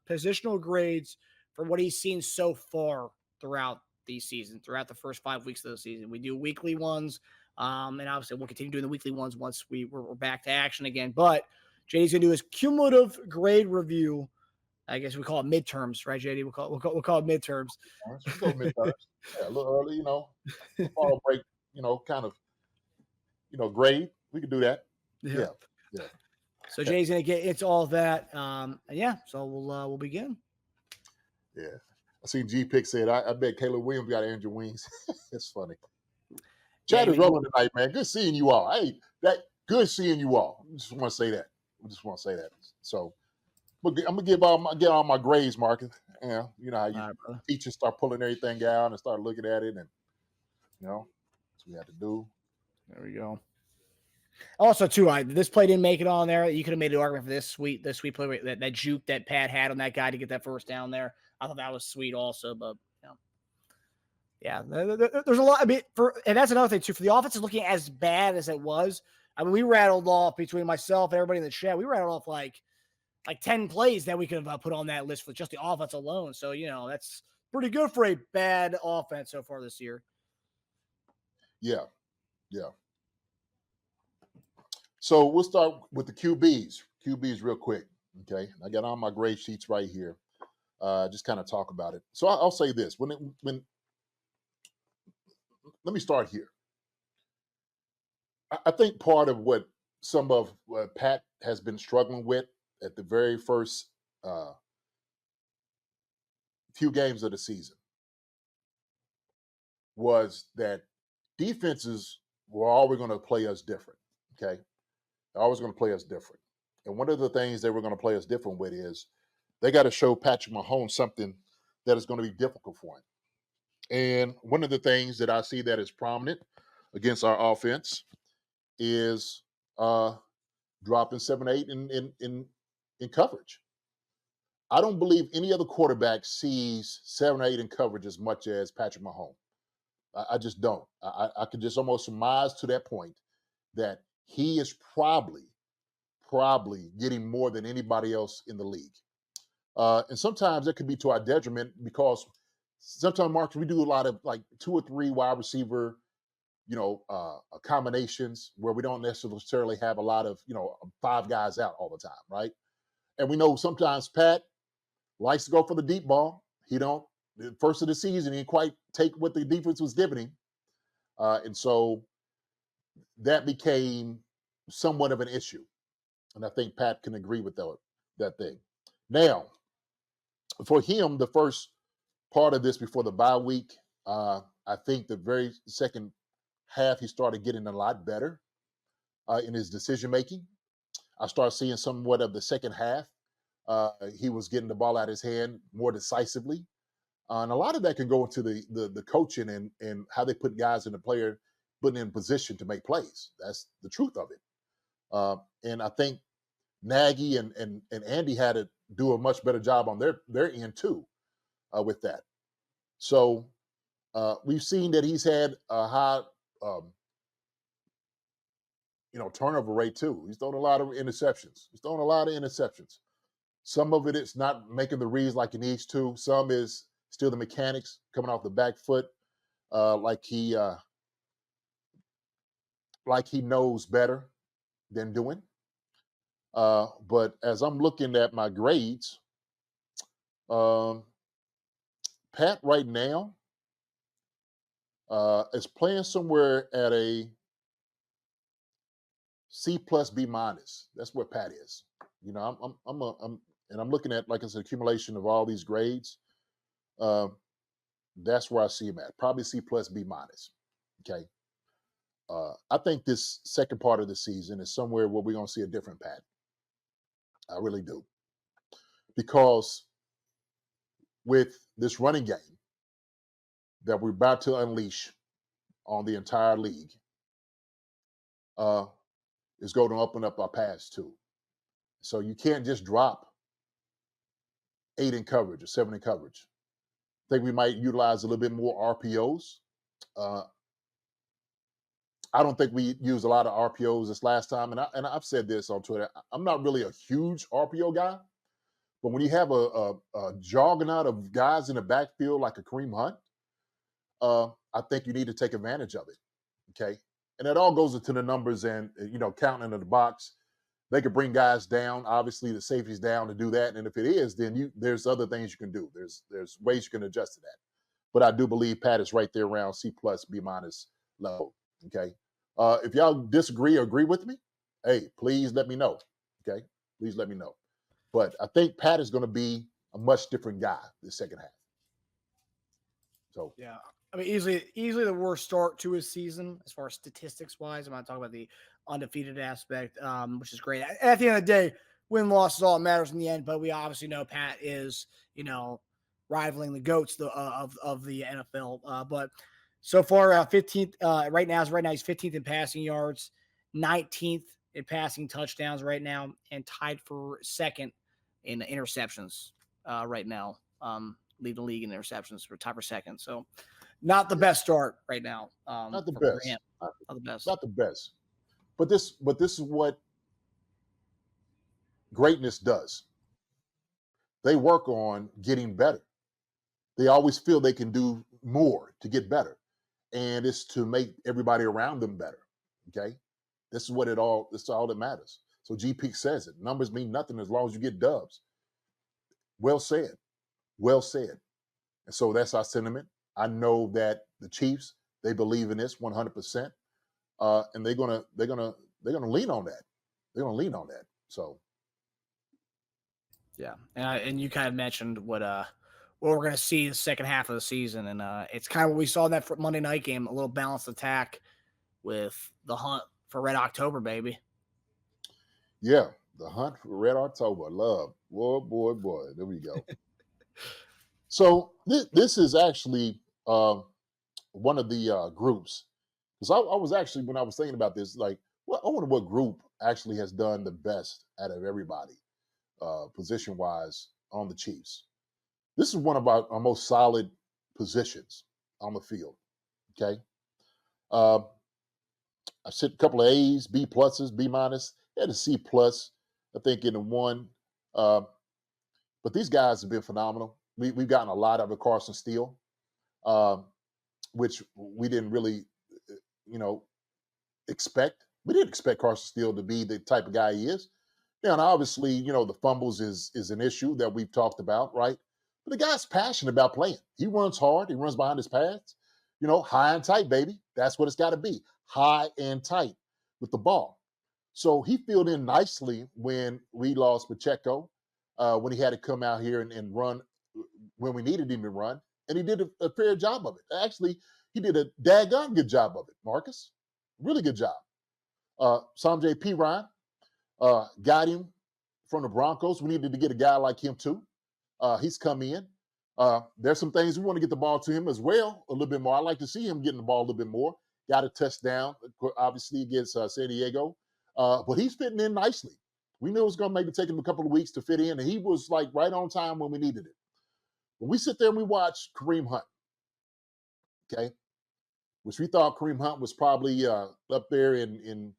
positional grades for what he's seen so far throughout the season, throughout the first 5 weeks of the season. We do weekly ones, and obviously we'll continue doing the weekly ones once we're back to action again. But JD's going to do his cumulative grade review. I guess we call it midterms, right, JD? We'll call it midterms. We go midterms. Yeah, a little early, fall break, kind of, grade. We could do that. Yeah. So Jay's gonna get into all that. So we'll begin. Yeah. I seen G Pick said, I bet Caleb Williams got Andrew Wings. It's funny. Chad is rolling tonight, man. Good seeing you all. Hey, good seeing you all. I just want to say that. So I'm gonna get all my grades, Marcus. Yeah, you know how teachers start pulling everything out and start looking at it, and that's what we have to do. There we go. Also, too, this play didn't make it on there. You could have made an argument for this sweet play, that juke that Pat had on that guy to get that first down there. I thought that was sweet also, but yeah, there's a lot. I mean, and that's another thing too. For the offense is looking as bad as it was. I mean, we rattled off between myself and everybody in the chat. We rattled off like 10 plays that we could have put on that list for just the offense alone. So that's pretty good for a bad offense so far this year. Yeah. So we'll start with the QBs. QBs real quick, okay? I got all my grade sheets right here. Just kind of talk about it. So I'll say this: let me start here. I think part of what some of Pat has been struggling with at the very first few games of the season was that defenses were always going to play us different, okay? They're always going to play us different. And one of the things they were going to play us different with is they got to show Patrick Mahomes something that is going to be difficult for him. And one of the things that I see that is prominent against our offense is dropping 7-8 in coverage. I don't believe any other quarterback sees 7-8 in coverage as much as Patrick Mahomes. I just don't. I could just almost surmise to that point that he is probably getting more than anybody else in the league. And sometimes that could be to our detriment because sometimes, Mark, we do a lot of like 2 or 3 wide receiver, combinations where we don't necessarily have a lot of, 5 guys out all the time, right? And we know sometimes Pat likes to go for the deep ball. He don't. The first of the season, he didn't quite take what the defense was giving him. And so that became somewhat of an issue. And I think Pat can agree with that thing. Now, for him, the first part of this before the bye week, I think the very second half, he started getting a lot better in his decision-making. I started seeing somewhat of the second half. He was getting the ball out of his hand more decisively. And a lot of that can go into the coaching and how they put guys in the player, putting in position to make plays. That's the truth of it. And I think Nagy and Andy had to do a much better job on their end too with that. So we've seen that he's had a high turnover rate too. He's thrown a lot of interceptions. Some of it is not making the reads like he needs to. Some is still the mechanics coming off the back foot, like he knows better than doing. But as I'm looking at my grades, Pat right now is playing somewhere at a C plus B minus. That's where Pat is. I'm looking at, like I said, accumulation of all these grades. That's where I see him at. Probably C plus B minus. Okay. I think this second part of the season is somewhere where we're going to see a different Pat. I really do. Because with this running game that we're about to unleash on the entire league, is going to open up our pass too. So you can't just drop 8 in coverage or 7 in coverage. I think we might utilize a little bit more RPOs. I don't think we used a lot of RPOs this last time, and I've said this on Twitter. I'm not really a huge RPO guy, But when you have a juggernaut of guys in the backfield like a Kareem Hunt, I think you need to take advantage of it. Okay. And it all goes into the numbers and, counting into the box. They could bring guys down. Obviously, the safety's down to do that. And if it is, then there's other things you can do. There's ways you can adjust to that. But I do believe Pat is right there around C plus, B minus level. Okay. If y'all disagree or agree with me, hey, please let me know. Okay. Please let me know. But I think Pat is going to be a much different guy this second half. So yeah, I mean, easily the worst start to his season as far as statistics wise. I'm not talking about the undefeated aspect, which is great. At the end of the day, win loss is all that matters in the end. But we obviously know Pat is, rivaling the goats of the NFL. But so far, 15th right now he's 15th in passing yards, 19th in passing touchdowns right now, and tied for second in interceptions right now. Lead the league in interceptions for tied for second. So not the best start right now. not the For him. best. Not, Not the best. not the best. But this is what greatness does. They work on getting better. They always feel they can do more to get better. And it's to make everybody around them better. Okay. This is all that matters. So GP says it. Numbers mean nothing as long as you get dubs. Well said. Well said. And so that's our sentiment. I know that the Chiefs, they believe in this 100%. And they're gonna lean on that. They're gonna lean on that. So Yeah, and you kind of mentioned what we're going to see the second half of the season, and it's kind of what we saw in that Monday night game, a little balanced attack with the hunt for Red October, baby. yeah, the hunt for Red October. Love. Boy. There we go. So this is actually one of the groups. Because I was actually, when I was thinking about this, like, well, I wonder what group actually has done the best out of everybody, position wise, on the Chiefs. This is one of our most solid positions on the field. Okay. Uh, I said a couple of A's, B pluses, B minus, and a C plus, I think, in the one. Uh, but these guys have been phenomenal. We've gotten a lot of it. Carson Steele, uh, which we didn't really, you know, expect. We didn't expect Carson Steele to be the type of guy he is. Yeah, and obviously, the fumbles is an issue that we've talked about, right? But the guy's passionate about playing. He runs hard. He runs behind his pads. High and tight, baby. That's what it's got to be. High and tight with the ball. So he filled in nicely when we lost Pacheco, when he had to come out here and run when we needed him to run. And he did a fair job of it. Actually, he did a daggone good job of it, Marcus. Really good job. Sanjay P. Ryan got him from the Broncos. We needed to get a guy like him too. He's come in. There's some things we want to get the ball to him as well a little bit more. I like to see him getting the ball a little bit more. Got a touchdown, obviously, against San Diego. But he's fitting in nicely. We knew it was going to maybe take him a couple of weeks to fit in, and he was like right on time when we needed it. When we sit there and we watch Kareem Hunt, okay, which we thought Kareem Hunt was probably up there in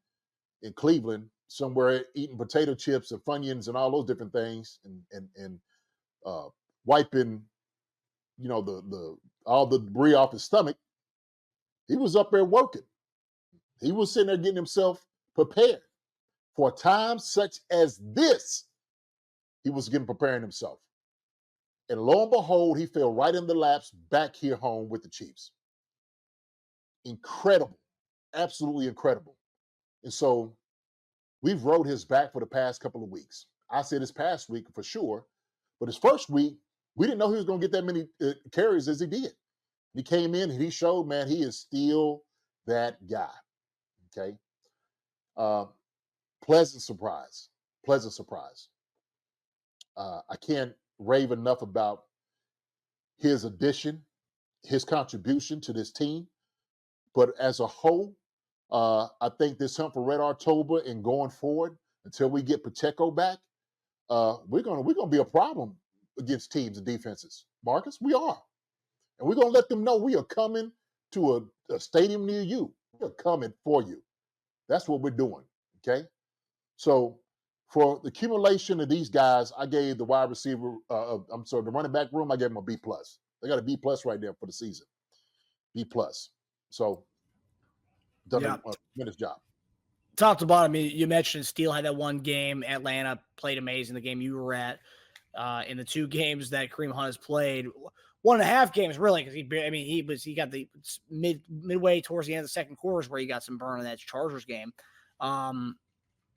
Cleveland somewhere eating potato chips and Funyuns and all those different things and wiping, the all the debris off his stomach. He was up there working. He was sitting there getting himself prepared for a time such as this. He was preparing himself. And lo and behold, he fell right in the laps back here home with the Chiefs. Incredible. Absolutely incredible. And so we've rode his back for the past couple of weeks. I said this past week for sure, but his first week, we didn't know he was going to get that many carries as he did. He came in and he showed, man, he is still that guy. Okay. Pleasant surprise. Pleasant surprise. I can't rave enough about his addition, his contribution to this team. But as a whole, I think this hunt for Red October and going forward until we get Pacheco back, we're gonna be a problem against teams and defenses. Marcus, we are, and we're gonna let them know we are coming to a stadium near you. We're coming for you. That's what we're doing. Okay, so For the accumulation of these guys, I gave the wide receiver, the running back room, I gave them a B plus. They got a B plus right there for the season. B plus. So done Yeah. a tremendous job. Top to bottom, you mentioned Steele had that one game. Atlanta played amazing. The game you were at, in the 2 games that Kareem Hunt has played, 1.5 games really, because he got the midway towards the end of the second quarters where he got some burn in that Chargers game. I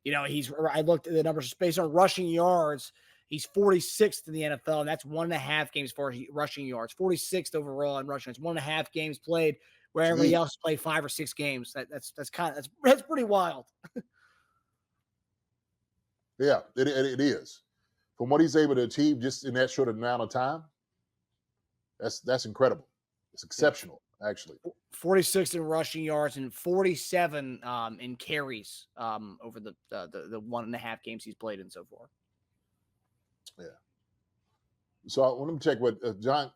looked at the numbers based on rushing yards. He's 46th in the NFL, and that's 1.5 games for rushing yards. 46th overall in rushing. It's 1.5 games played, where everybody else played 5 or 6 games. That's pretty wild. Yeah, it is. From what he's able to achieve just in that short amount of time, that's incredible. It's exceptional, actually. 46 in rushing yards and 47 in carries over the 1.5 games he's played in so far. Yeah. So let me check what John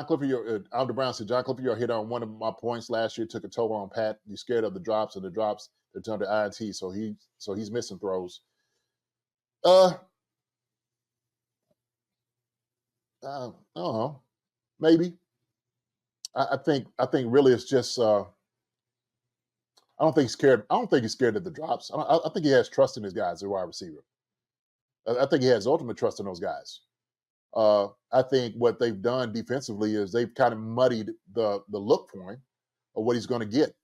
Clifford. Alder Brown said John Clifford hit on one of my points last year. Took a toll on Pat. He's scared of the drops, and the drops they're under INT. So he's missing throws. I don't know. Maybe. I think really it's just. I don't think he's scared. I don't think he's scared of the drops. I think he has trust in his guys, as a wide receiver. I think he has ultimate trust in those guys. I think what they've done defensively is they've kind of muddied the look for him of what he's going to get.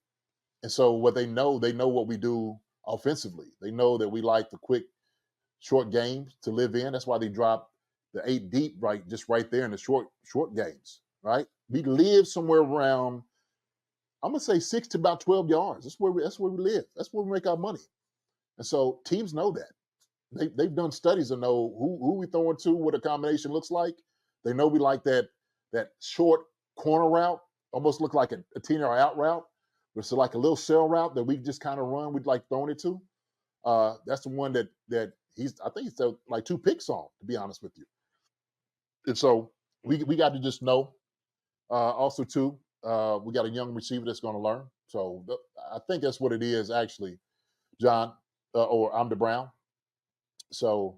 And so what they know what we do offensively. They know that we like the quick, short games to live in. That's why they drop the 8 deep right there in the short games, right? We live somewhere around, I'm gonna say 6 to about 12 yards. That's where we live. That's where we make our money. And so teams know that. They've done studies to know who we throwing to, what a combination looks like. They know we like that short corner route, almost look like a 10-yard out route. It's like a little cell route that we just kind of run. We'd like throwing it to. That's the one that I think he's like 2 picks on, to be honest with you. And so we got to just know. Also, too, we got a young receiver that's going to learn. So I think that's what it is, actually, John, or Amda Brown. So,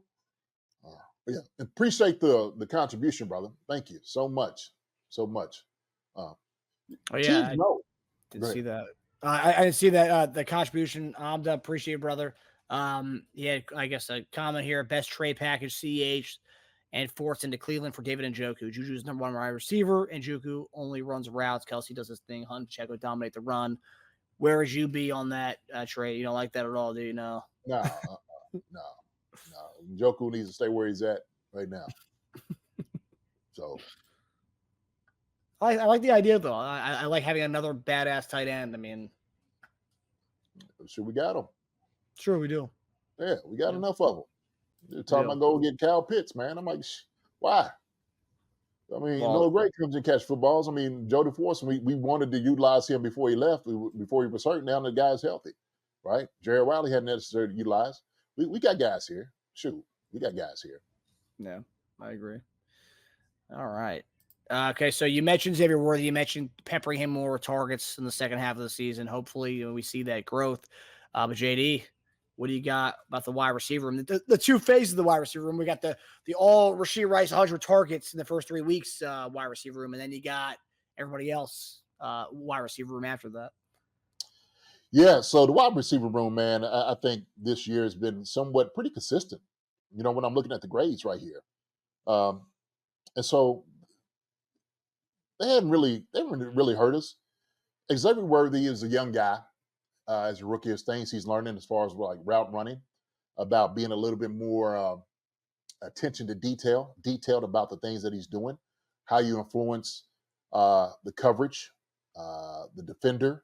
yeah, appreciate the contribution, brother. Thank you so much. Teams know. Didn't see that. I didn't see that the contribution. Amda, appreciate it, brother. Yeah, I guess a comment here: best trade package, CH, and forced into Cleveland for David Njoku. Juju's number 1 wide receiver, and Njoku only runs routes. Kelsey does his thing. Hunt, Checo dominate the run. Where would you be on that trade? You don't like that at all, do you? No. No. Njoku needs to stay where he's at right now. So I like the idea, though. I like having another badass tight end. I mean, sure, we got him. Sure, we do. Yeah, we got enough of them. They're talking about go get Kyle Pitts, man. I'm like, why? I mean, Noah Gray comes and catch footballs. I mean, Jody Force, we wanted to utilize him before he left, before he was hurt. Now the guy's healthy, right? Jared Wiley hadn't necessarily utilized. We got guys here. Shoot, we got guys here. Yeah, I agree. All right. Okay, so you mentioned Xavier Worthy. You mentioned peppering him more with targets in the second half of the season. Hopefully, we see that growth. But JD, what do you got about the wide receiver room? The 2 phases of the wide receiver room. We got the all Rashee Rice 100 targets in the first 3 weeks wide receiver room, and then you got everybody else wide receiver room after that. Yeah, so the wide receiver room, man, I think this year has been somewhat pretty consistent. When I'm looking at the grades right here, and so they haven't really hurt us. Xavier Worthy is a young guy, as a rookie. As things he's learning as far as like route running, about being a little bit more attention to detailed about the things that he's doing, how you influence the coverage, the defender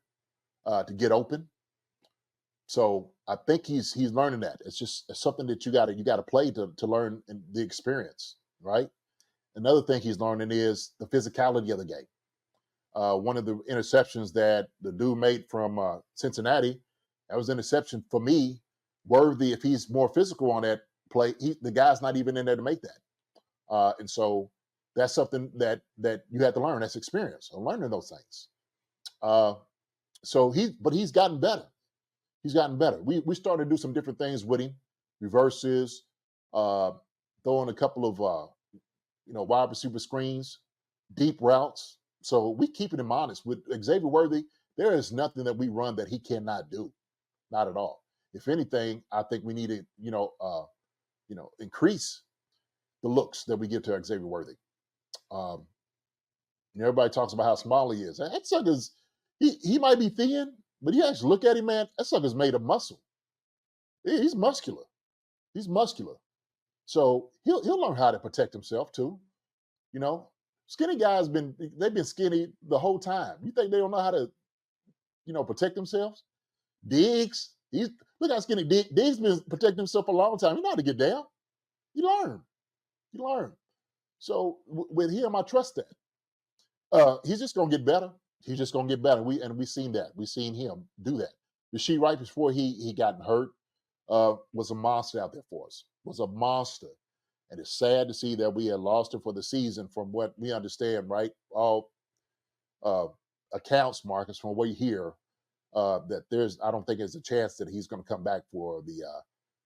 to get open. So I think he's learning that. It's something that you got to play to learn the experience, right? Another thing he's learning is the physicality of the game. One of the interceptions that the dude made from Cincinnati, that was an interception for me. Worthy, if he's more physical on that play, the guy's not even in there to make that. And so that's something that you have to learn. That's experience of learning those things. But he's gotten better. He's gotten better. We started to do some different things with him reverses, uh, throwing a couple of wide receiver screens, deep routes. So we keeping him honest with Xavier Worthy. There is nothing that we run that he cannot do, not at all. If anything, I think we need to increase the looks that we give to Xavier Worthy. Um, everybody talks about how small he is. That sucker's he might be thin, but you actually look at him, man. That sucker's made of muscle. He's muscular. He's muscular. So he'll learn how to protect himself too. You know, skinny guys they've been skinny the whole time. You think they don't know how to protect themselves? Diggs, look how skinny Diggs been protecting himself for a long time. He know how to get down. You learn. You learn. So with him, I trust that. He's just gonna get better. He's just gonna get better. We've seen that. We've seen him do that. Rasheed Wright before he got hurt was a monster out there for us. Was a monster. And it's sad to see that we had lost him for the season from what we understand, right? All accounts, Marcus, from what you hear, that I don't think there's a chance that he's going to come back for the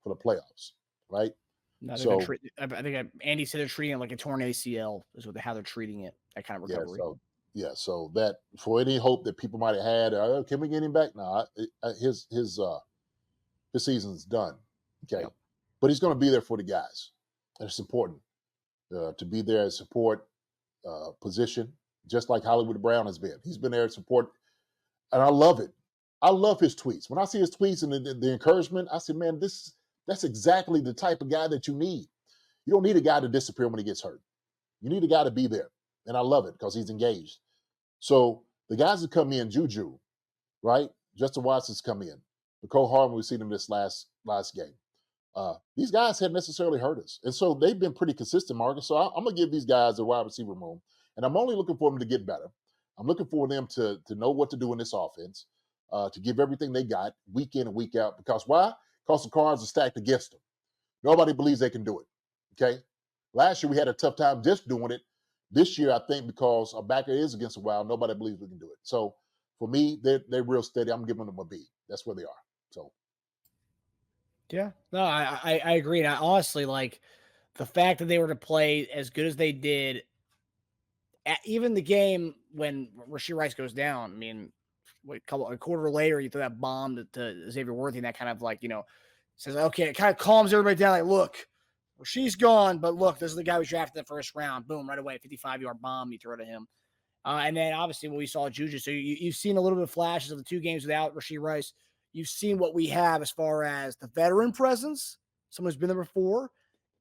playoffs, right? No, so I think Andy said they're treating it like a torn ACL is how they're treating it. That kind of recovery. So that for any hope that people might have had, can we get him back? No, his season's done. Okay, yep. But he's going to be there for the guys. And it's important to be there as support position, just like Hollywood Brown has been. He's been there to support, and I love it. I love his tweets. When I see his tweets and the encouragement, I say, man, that's exactly the type of guy that you need. You don't need a guy to disappear when he gets hurt. You need a guy to be there. And I love it because he's engaged. So the guys that come in, Juju, right? Justin Watson's come in. Nicole Harmon, we've seen him this last game. These guys haven't necessarily hurt us. And so they've been pretty consistent, Marcus. So I'm going to give these guys a wide receiver room. And I'm only looking for them to get better. I'm looking for them to know what to do in this offense, to give everything they got week in and week out. Because why? Because the cards are stacked against them. Nobody believes they can do it. Okay? Last year we had a tough time just doing it. This year, I think because our backer is against the Wild, nobody believes we can do it. So for me, they're real steady. I'm giving them a B. That's where they are. So. Yeah, no, I agree. And I honestly like the fact that they were to play as good as they did. Even the game when Rasheed Rice goes down, I mean, a quarter later, you throw that bomb to Xavier Worthy, and that kind of says, okay, it kind of calms everybody down. Like, look, Rasheed's gone, but look, this is the guy we drafted in the first round. Boom, right away, 55-yard bomb you throw to him. And then obviously we saw Juju. So you've seen a little bit of flashes of the 2 games without Rasheed Rice. You've seen what we have as far as the veteran presence, someone who's been there before,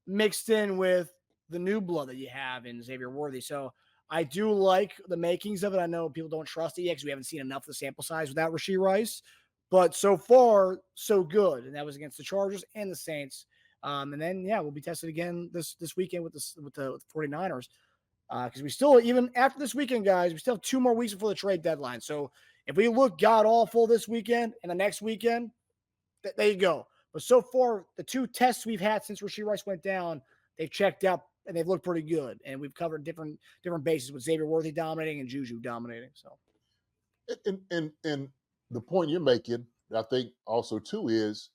mixed in with the new blood that you have in Xavier Worthy. So I do like the makings of it. I know people don't trust it yet because we haven't seen enough of the sample size without Rasheed Rice. But so far, so good. And that was against the Chargers and the Saints. And then, we'll be tested again this weekend with the 49ers. Because we still, even after this weekend, guys, we still have 2 more weeks before the trade deadline. So if we look god-awful this weekend and the next weekend, there you go. But so far, the 2 tests we've had since Rasheed Rice went down, they've checked out and they've looked pretty good. And we've covered different bases with Xavier Worthy dominating and Juju dominating. So, and the point you're making, I think also too, is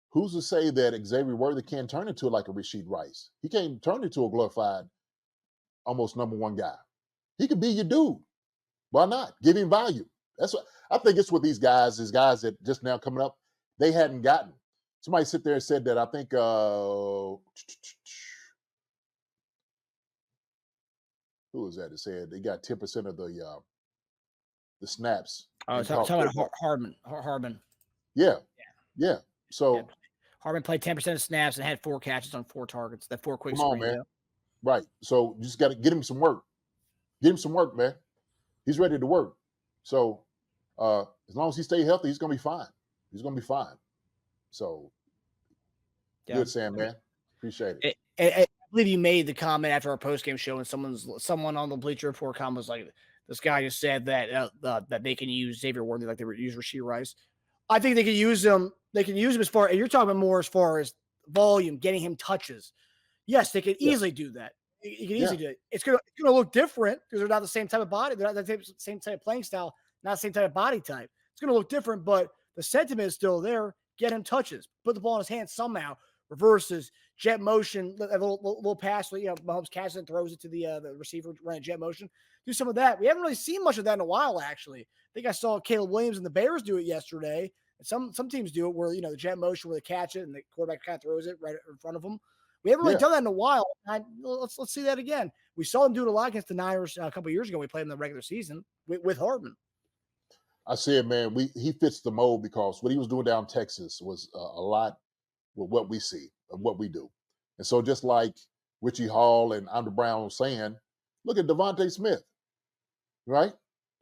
who's to say that Xavier Worthy can't turn into like a Rasheed Rice? He can't turn into a glorified, almost number 1 guy. He could be your dude. Why not? Give him value. That's what I think. It's what these guys that just now coming up, they hadn't gotten. Somebody sit there and said that. I think who was that? That said they got 10% of the snaps. Oh, talking about Hardman. Yeah. So Hardman played 10% of snaps and had 4 catches on 4 targets. That 4 quick screens. Man. Right. So you just got to get him some work. Get him some work, man. He's ready to work. So as long as he stays healthy, he's going to be fine. He's going to be fine. So good, Sam, man. Appreciate it. I believe you made the comment after our post-game show, and someone on the Bleacher Report comment was like, this guy just said that that they can use Xavier Worthy like they would use Rasheed Rice. I think they can use him. They can use him as far as you're talking more as far as volume, getting him touches. Yes, they could easily do that. You can easily do it. It's gonna look different because they're not the same type of body. They're not the same type of playing style, not the same type of body type. It's gonna look different, but the sentiment is still there. Get him touches. Put the ball in his hands somehow. reverses, jet motion, a little pass. Mahomes catches and throws it to the receiver running jet motion. Do some of that. We haven't really seen much of that in a while, actually. I think I saw Caleb Williams and the Bears do it yesterday. And some teams do it where, the jet motion where they catch it and the quarterback kind of throws it right in front of them. We haven't really Yeah. done that in a while. Let's see that again. We saw them do it a lot against the Niners a couple of years ago. We played them in the regular season with Hardman. I said, man, he fits the mold because what he was doing down in Texas was a lot with what we see and what we do. And so just like Richie Hall and Andrew Brown was saying, look at Devontae Smith, right?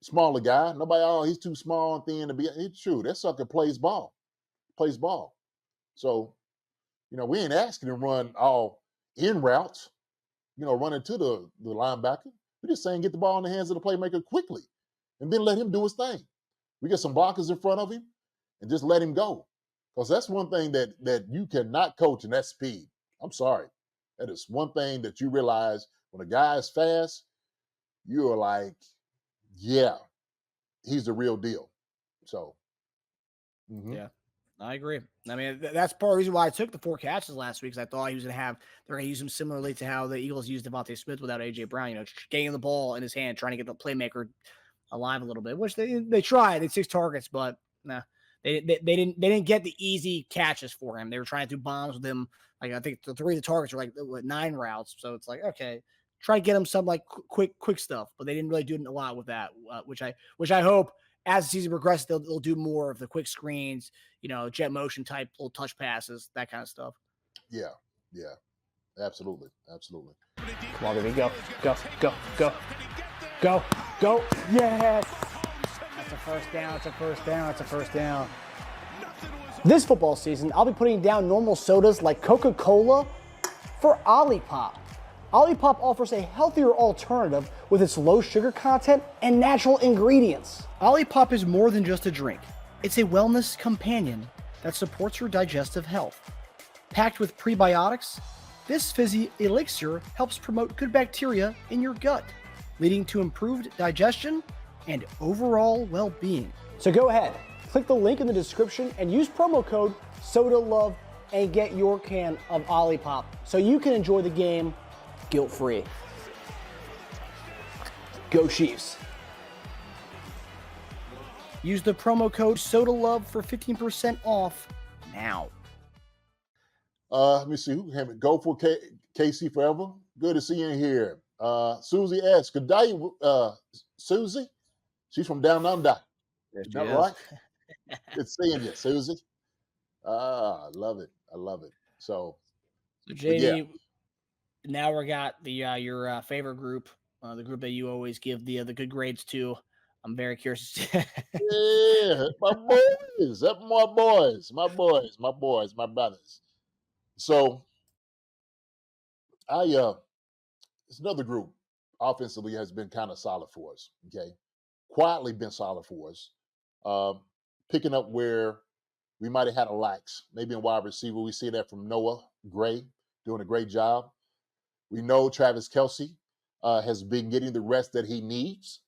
Smaller guy. Nobody, he's too small and thin to be. It's true. That sucker plays ball. So, we ain't asking him to run all in routes, running to the linebacker. We're just saying get the ball in the hands of the playmaker quickly and then let him do his thing. We get some blockers in front of him and just let him go. Because that's one thing that you cannot coach, and that's speed. I'm sorry. That is one thing that you realize when a guy is fast, you're like, yeah, he's the real deal. So, Yeah, I agree. I mean, that's part of the reason why I took the 4 catches last week, because I thought he was going to they're going to use him similarly to how the Eagles used Devontae Smith without A.J. Brown, getting the ball in his hand, trying to get the playmaker alive a little bit, which they tried. They had 6 targets, but nah, they didn't get the easy catches for him. They were trying to do bombs with him. Like, I think the 3 of the targets were like 9 routes. So it's like, okay, try to get him some like quick stuff, but they didn't really do a lot with that, which I hope as the season progresses, they'll do more of the quick screens, jet motion type little touch passes, that kind of stuff. Yeah, absolutely. Come on, baby, go. Yes. That's a first down. This football season, I'll be putting down normal sodas like Coca-Cola for Olipop. Olipop offers a healthier alternative with its low sugar content and natural ingredients. Olipop is more than just a drink. It's a wellness companion that supports your digestive health. Packed with prebiotics, this fizzy elixir helps promote good bacteria in your gut, leading to improved digestion and overall well-being. So go ahead, click the link in the description and use promo code SODALOVE and get your can of Olipop so you can enjoy the game guilt-free. Go Chiefs. Use the promo code SODALOVE for 15% off now. Let me see. Who have it? Go for KC forever. Good to see you in here. Susie S. Good day, Susie. She's from down under. Is that right? Good seeing you, Susie. I love it. So JD, yeah. Now we got the your favorite group, the group that you always give the good grades to. I'm very curious. Yeah, my boys. My brothers. So it's another group offensively has been kind of solid for us. Okay, quietly been solid for us. Picking up where we might have had a lax, maybe in wide receiver. We see that from Noah Gray doing a great job. We know Travis Kelce has been getting the rest that he needs,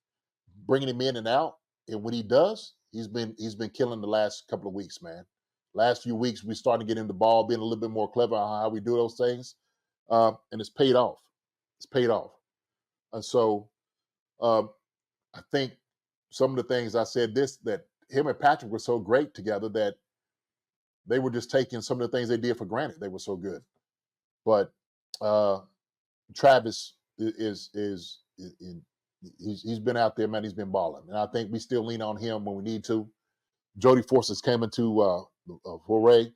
bringing him in and out. And when he does, he's been killing the last couple of weeks, man. Last few weeks, we starting to get him the ball, being a little bit more clever on how we do those things, and it's paid off. And so I think some of the things I said that him and Patrick were so great together that they were just taking some of the things they did for granted. They were so good. But Travis is he's been out there, man. He's been balling, and I think we still lean on him when we need to. Jody Forces came into Foray,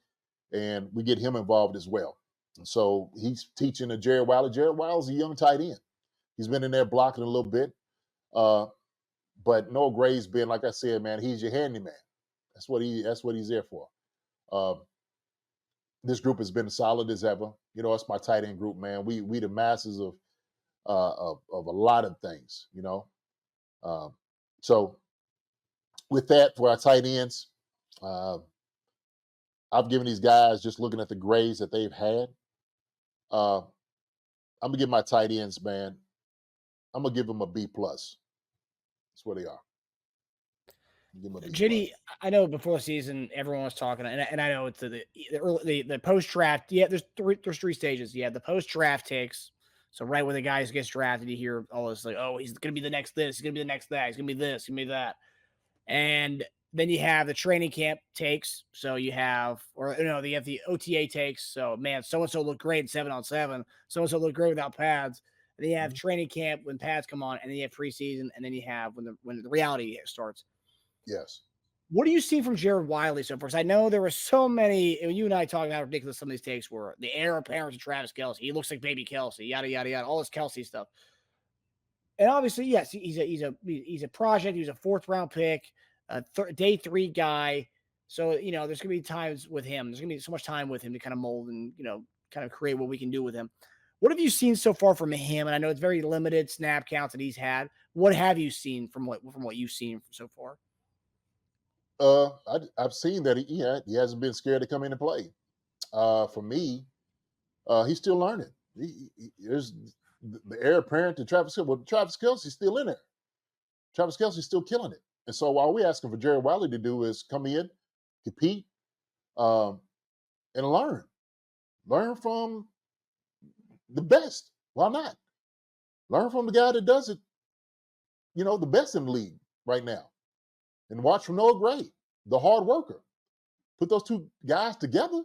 and we get him involved as well. And so he's teaching to Jared Wilder. Jared Wilder's a young tight end. He's been in there blocking a little bit. But Noah Gray's been, like I said, man, he's your handyman. That's what he's there for. This group has been solid as ever. It's my tight end group, man. We the masters of a lot of things, So with that, for our tight ends, I've given these guys, just looking at the grades that they've had, I'm gonna give my tight ends, man. I'm gonna give them a B plus. That's what they are. Give him a B JD, plus. I know before the season everyone was talking, and I know it's the post draft. Yeah, there's three stages. Yeah, the post draft takes. So right when the guy gets drafted, you hear all this like, oh, he's gonna be the next this, he's gonna be the next that, he's gonna be this, he's gonna be that, and then you have the training camp takes. So you have, or you have the OTA takes. So man, so and so looked great in 7-on-7. So and so looked great without pads. And then you have Mhm. training camp when pads come on, and then you have preseason, and then you have when the reality starts. Yes. What are you seeing from Jared Wiley so far? Because I know there were so many. You and I talking about how ridiculous some of these takes were. The heir apparent to Travis Kelce. He looks like baby Kelce. Yada yada yada. All this Kelce stuff. And obviously, yes, he's a project. He was a fourth round pick, day three guy. So there's gonna be times with him. There's gonna be so much time with him to kind of mold and kind of create what we can do with him. What have you seen so far from him? And I know it's very limited snap counts that he's had. What have you seen from what you've seen so far? I've seen that he hasn't been scared to come in and play. For me, he's still learning. There's the heir apparent to Travis Kelce. Well, Travis Kelsey's still in there. Travis Kelsey's still killing it. And so all we're asking for Jared Wiley to do is come in, compete, um, and learn. Learn from the best. Why not? Learn from the guy that does it, the best in the league right now. And watch from Noah Gray, the hard worker. Put those two guys together,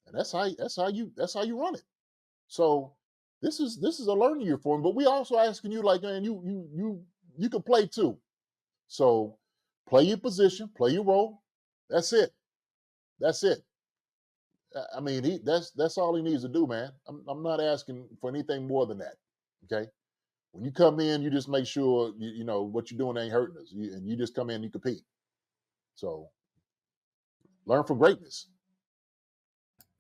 and that's how you run it. So this is a learning year for him. But we also asking you, like, man, you can play too. So play your position, play your role. That's it. That's it. I mean, that's all he needs to do, man. I'm not asking for anything more than that. Okay. When you come in, you just make sure you know what you're doing ain't hurting us, and you just come in and you compete. So learn from greatness.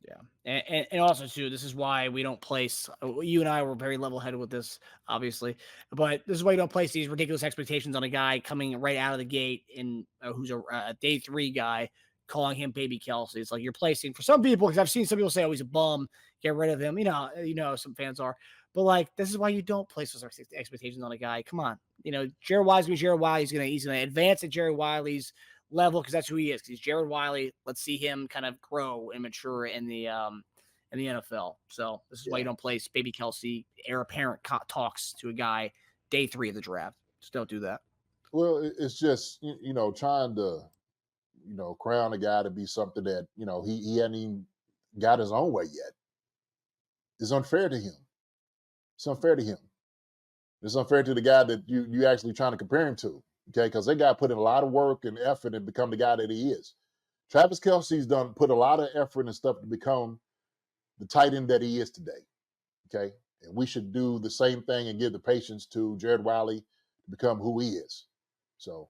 Yeah, and also too, this is why we don't place. You and I were very level headed with this, obviously, but this is why you don't place these ridiculous expectations on a guy coming right out of the gate and who's a day three guy, calling him baby Kelsey. It's like you're placing for some people because I've seen some people say, "Oh, he's a bum, get rid of him." Some fans are, but like this is why you don't place those expectations on a guy. Come on, Jared Wiley's gonna be Jared Wiley. He's gonna advance at Jared Wiley's level because that's who he is. Because he's Jared Wiley. Let's see him kind of grow and mature in the NFL. So this is why you Yeah. don't place baby Kelsey heir apparent talks to a guy day three of the draft. Just don't do that. Well, it's just trying to crown a guy to be something that he hadn't even got his own way yet. It's unfair to him. It's unfair to him. It's unfair to the guy that you actually trying to compare him to. Okay, because that guy put in a lot of work and effort and become the guy that he is. Travis Kelsey's done put a lot of effort and stuff to become the tight end that he is today. Okay, and we should do the same thing and give the patience to Jared Wiley to become who he is. So,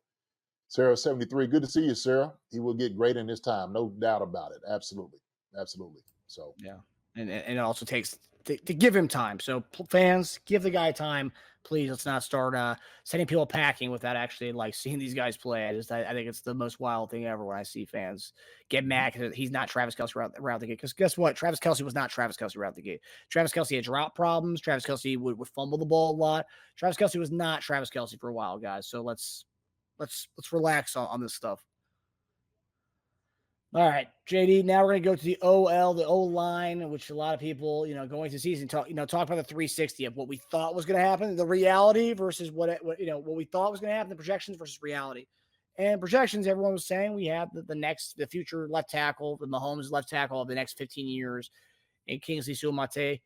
Sarah 73, good to see you, Sarah. He will get great in his time, no doubt about it. Absolutely, absolutely. So, Yeah, and it also takes to give him time. So fans, give the guy time, please. Let's not start sending people packing without actually like seeing these guys play. I think it's the most wild thing ever when I see fans get mhm, mad because he's not Travis Kelsey around the gate. Because guess what? Travis Kelsey was not Travis Kelsey around the gate. Travis Kelsey had drop problems. Travis Kelsey would fumble the ball a lot. Travis Kelsey was not Travis Kelsey for a while, guys. So let's relax on this stuff. All right, JD. Now we're gonna go to the OL, the O line, which a lot of people, going to season talk about the 360 of what we thought was gonna happen, the reality versus what we thought was gonna happen, the projections versus reality. And projections, everyone was saying we have the future left tackle, the Mahomes left tackle of the next 15 years, and Kingsley Suamate.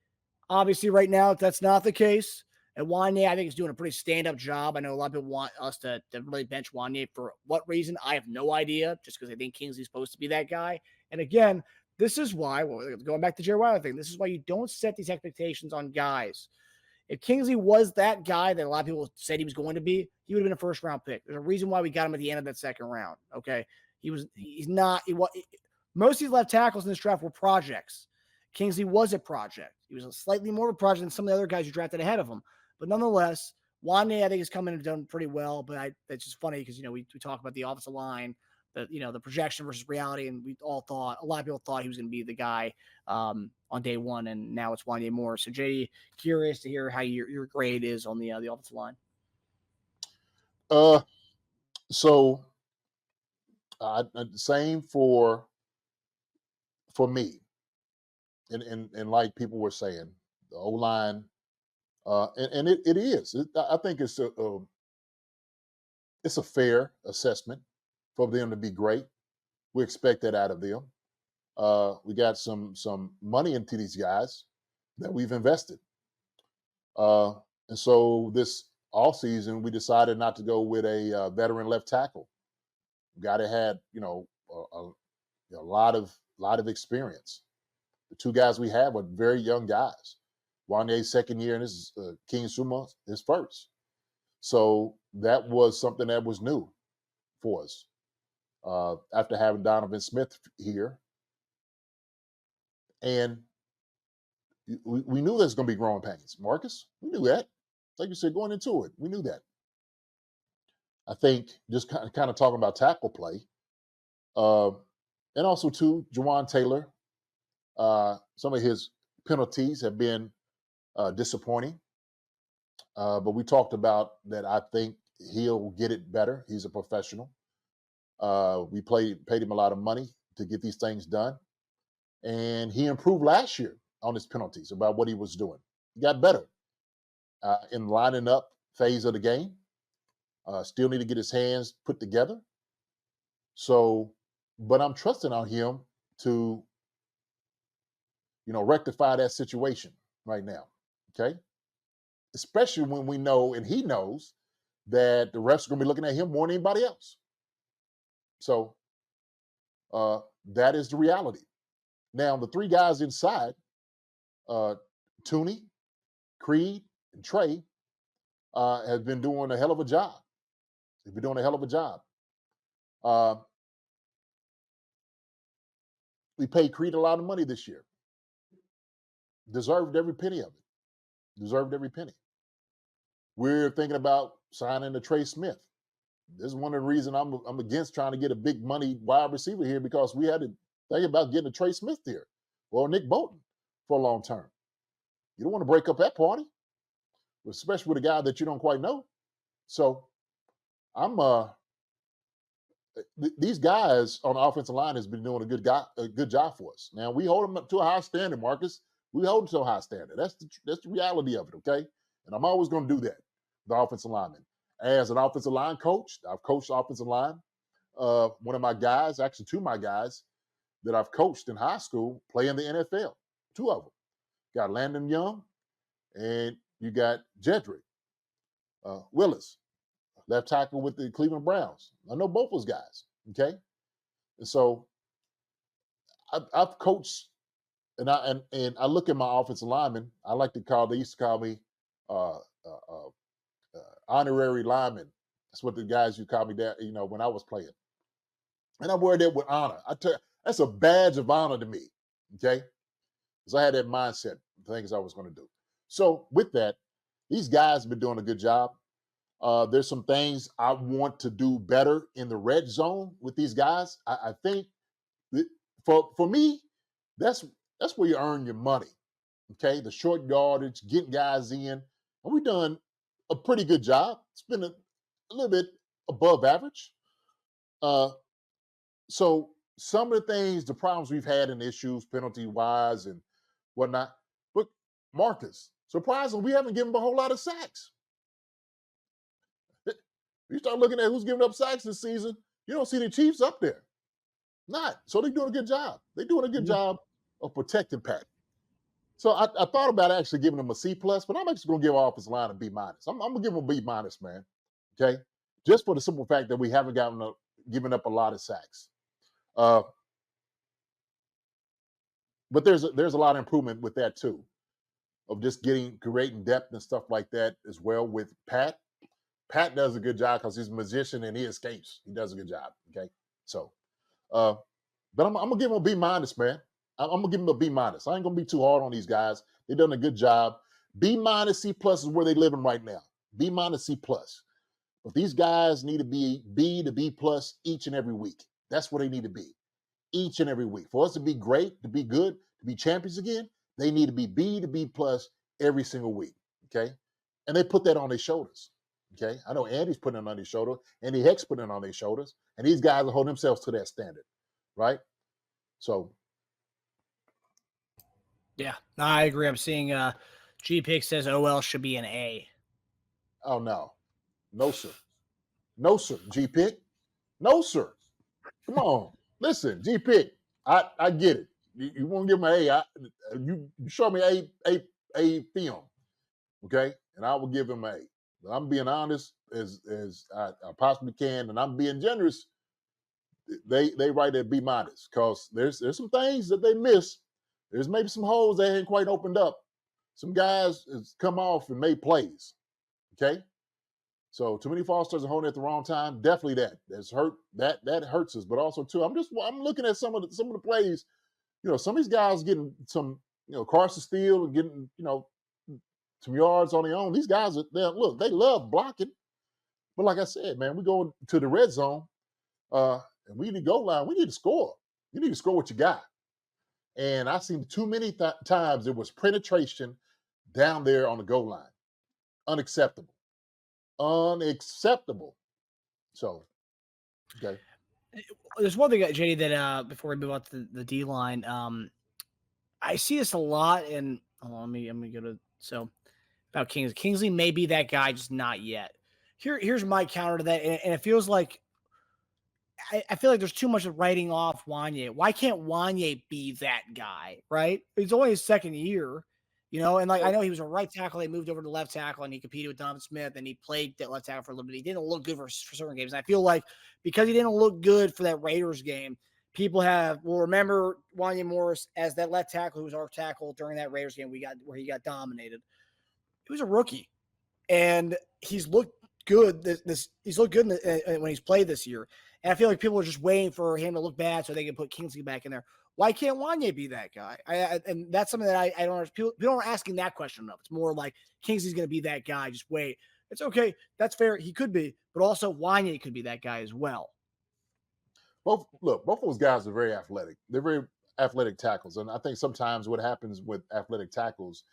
Obviously, right now, that's not the case. And Wanye, I think, is doing a pretty stand-up job. I know a lot of people want us to really bench Wanye for what reason. I have no idea, just because I think Kingsley's supposed to be that guy. And again, this is why, going back to Jerry Wilder thing, this is why you don't set these expectations on guys. If Kingsley was that guy that a lot of people said he was going to be, he would have been a first-round pick. There's a reason why we got him at the end of that second round. Okay, he's not. Most of these left tackles in this draft were projects. Kingsley was a project. He was a slightly more of a project than some of the other guys you drafted ahead of him. But nonetheless, Wanye, I think, has come in and done pretty well. But it's just funny because, we talk about the offensive line, the projection versus reality. And a lot of people thought he was going to be the guy on day one. And now it's Wanye Moore. So, JD, curious to hear how your grade is on the offensive line. uh, So same for me, and like people were saying, the O line, and it is. I think it's a fair assessment for them to be great. We expect that out of them. We got some money into these guys that we've invested. Uh, and so this all season, we decided not to go with a veteran left tackle, guy that had a lot of experience. The two guys we had were very young guys. Wanye's second year, and this is King Suma his first. So that was something that was new for us. After having Donovan Smith here, and we knew there's going to be growing pains. Marcus, we knew that. Like you said, going into it, we knew that. I think just kind of talking about tackle play, uh, and also too, Jawan Taylor. Some of his penalties have been disappointing, but we talked about that. I think he'll get it better. He's a professional. We paid him a lot of money to get these things done, and he improved last year on his penalties about what he was doing. He got better in lining up phase of the game. Still need to get his hands put together. So, but I'm trusting on him to, rectify that situation right now. Okay. Especially when we know, and he knows that the refs are going to be looking at him more than anybody else. So that is the reality. Now, the three guys inside, Tooney, Creed, and Trey, have been doing a hell of a job. They've been doing a hell of a job. We paid Creed a lot of money this year. Deserved every penny of it. Deserved every penny. We're thinking about signing a Trey Smith. This is one of the reasons I'm against trying to get a big money wide receiver here, because we had to think about getting a Trey Smith here or Nick Bolton for a long term. You don't want to break up that party, especially with a guy that you don't quite know. So I'm these guys on the offensive line has been doing a good job for us. Now we hold them up to a high standard, Marcus. We hold them to a high standard. That's the reality of it, okay? And I'm always going to do that. The offensive lineman, as an offensive line coach, I've coached offensive line. One of my guys, actually two of my guys that I've coached in high school, play in the NFL. Two of them. Got Landon Young, and you got Jedrick Willis, left tackle with the Cleveland Browns. I know both those guys. Okay, and so I've coached, and I look at my offensive linemen. I like to call. They used to call me uh, honorary lineman. That's what the guys you call me that. When I was playing, and I wear that with honor. That's a badge of honor to me. Okay, because I had that mindset, the things I was going to do. So with that, these guys have been doing a good job. There's some things I want to do better in the red zone with these guys. I think that for me, that's where you earn your money. Okay, the short yardage, getting guys in, and we've done a pretty good job. It's been a little bit above average. Uh, so some of the things, the problems we've had and issues, penalty wise and whatnot. But Marcus, surprisingly, we haven't given him a whole lot of sacks. You start looking at who's giving up sacks this season, you don't see the Chiefs up there. Not. So they're doing a good job. They're doing a good job of protecting Pat. So I thought about actually giving them a C plus, but I'm actually going to give our offensive line a B minus. I'm going to give them a B minus, man. Okay, just for the simple fact that we haven't given up a lot of sacks. But there's a lot of improvement with that too, of just creating depth and stuff like that as well with Pat. Pat does a good job because he's a magician and he escapes. He does a good job. Okay, so, but I'm gonna give him a B minus, man. I'm gonna give him a B minus. I ain't gonna be too hard on these guys. They've done a good job. B minus, C plus is where they're living right now. B minus, C plus. But these guys need to be B to B plus each and every week. That's what they need to be each and every week. For us to be great, to be good, to be champions again, they need to be B to B plus every single week. Okay, and they put that on their shoulders. Okay, I know Andy's putting it on his shoulder. Andy Heck's putting it on their shoulders, and these guys are holding themselves to that standard, right? So, Yeah, no, I agree. I'm seeing G Pick says OL should be an A. oh no, no sir, no sir, G Pick, no sir. Come on, listen, G Pick, I get it. You want to give me an A? You show me a film, okay, and I will give him an A. But I'm being honest as I possibly can, and I'm being generous. They write at B minus because there's some things that they miss. There's maybe some holes they ain't quite opened up. Some guys has come off and made plays. Okay, so too many false starts and holding at the wrong time. Definitely that's hurt. That hurts us. But also too, I'm looking at some of the plays. Some of these guys getting some Carson Steele and getting some yards on their own. These guys they love blocking. But like I said, man, we go to the red zone. And we need to goal line. We need to score. You need to score what you got. And I've seen too many times it was penetration down there on the goal line. Unacceptable. Unacceptable. So, okay. There's one thing, JD, that before we move on to the D line, I see this a lot. And let me go to about Kingsley. Kingsley may be that guy, just not yet. Here's my counter to that, and it feels like I feel like there's too much writing off Wanye. Why can't Wanye be that guy, right? It's only his second year, and like I know he was a right tackle. They moved over to left tackle, and he competed with Don Smith, and he played that left tackle for a little bit. He didn't look good for certain games. And I feel like because he didn't look good for that Raiders game, people will remember Wanye Morris as that left tackle who was our tackle during that Raiders game where he got dominated. He was a rookie, and he's looked good. He's looked good when he's played this year. And I feel like people are just waiting for him to look bad so they can put Kingsley back in there. Why can't Wanye be that guy? And that's something that I don't understand. People aren't asking that question enough. It's more like Kingsley's going to be that guy. Just wait. It's okay. That's fair. He could be, but also Wanye could be that guy as well. Both of those guys are very athletic. They're very athletic tackles, and I think sometimes what happens with athletic tackles,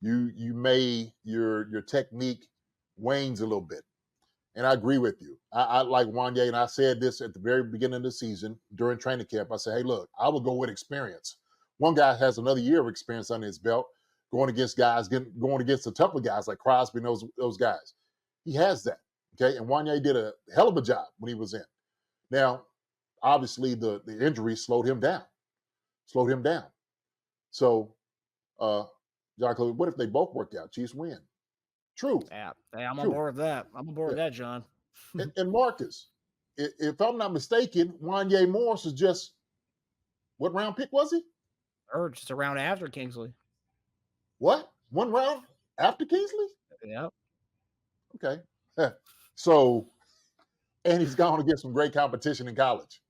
your technique wanes a little bit. And I agree with you. I like Wanye, and I said this at the very beginning of the season during training camp. I said, hey, look, I will go with experience. One guy has another year of experience under his belt, going against the tougher guys like Crosby and those guys. He has that. Okay. And Wanye did a hell of a job when he was in. Now, obviously, the injury slowed him down. So, John Claude, what if they both work out? Chiefs win. True. Yeah, I'm on True. board with that. I'm on board with that, John. And Marcus, if I'm not mistaken, Wanye Morris is just what round pick was he? Or just a round after Kingsley. What? One round after Kingsley? Yep. Okay. So, and he's gone against some great competition in college.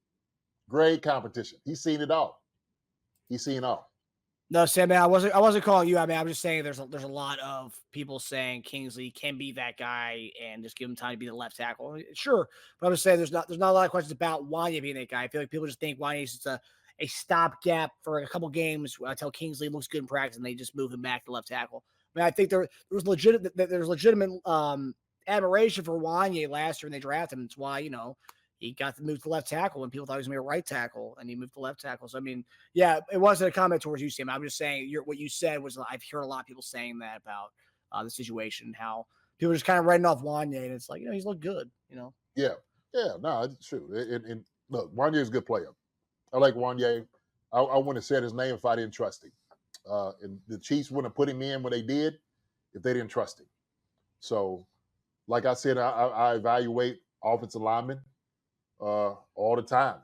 Great competition. He's seen it all. No, Sam, man, I wasn't calling you. I mean, I'm just saying there's a lot of people saying Kingsley can be that guy and just give him time to be the left tackle. Sure, but I'm just saying there's not a lot of questions about Wanye being that guy. I feel like people just think Wanye is just a stopgap for a couple games until Kingsley looks good in practice and they just move him back to left tackle. I mean, I think there's legitimate admiration for Wanye last year when they drafted him. It's why he got to move to left tackle when people thought he was going to be a right tackle, and he moved to left tackle. So, I mean, yeah, it wasn't a comment towards you, Sam. I'm just saying what you said was I've heard a lot of people saying that about the situation, how people are just kind of writing off Wanye, and it's like, he's looked good, Yeah. Yeah, no, it's true. And look, Wanye is a good player. I like Wanye. I wouldn't have said his name if I didn't trust him. And the Chiefs wouldn't have put him in when they did if they didn't trust him. So, like I said, I evaluate offensive linemen all the time.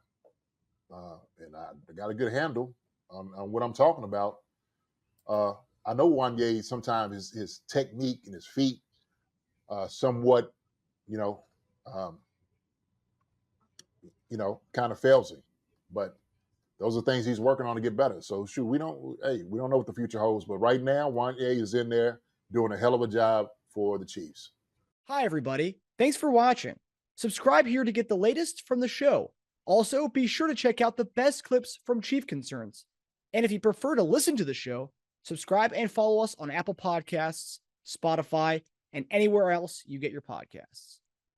And I got a good handle on what I'm talking about. I know Wanye sometimes his technique and his feet somewhat, kind of fails him. But those are things he's working on to get better. So shoot, we don't know what the future holds, but right now Wanye is in there doing a hell of a job for the Chiefs. Hi, everybody. Thanks for watching. Subscribe here to get the latest from the show. Also, be sure to check out the best clips from Chief Concerns. And if you prefer to listen to the show, subscribe and follow us on Apple Podcasts, Spotify, and anywhere else you get your podcasts.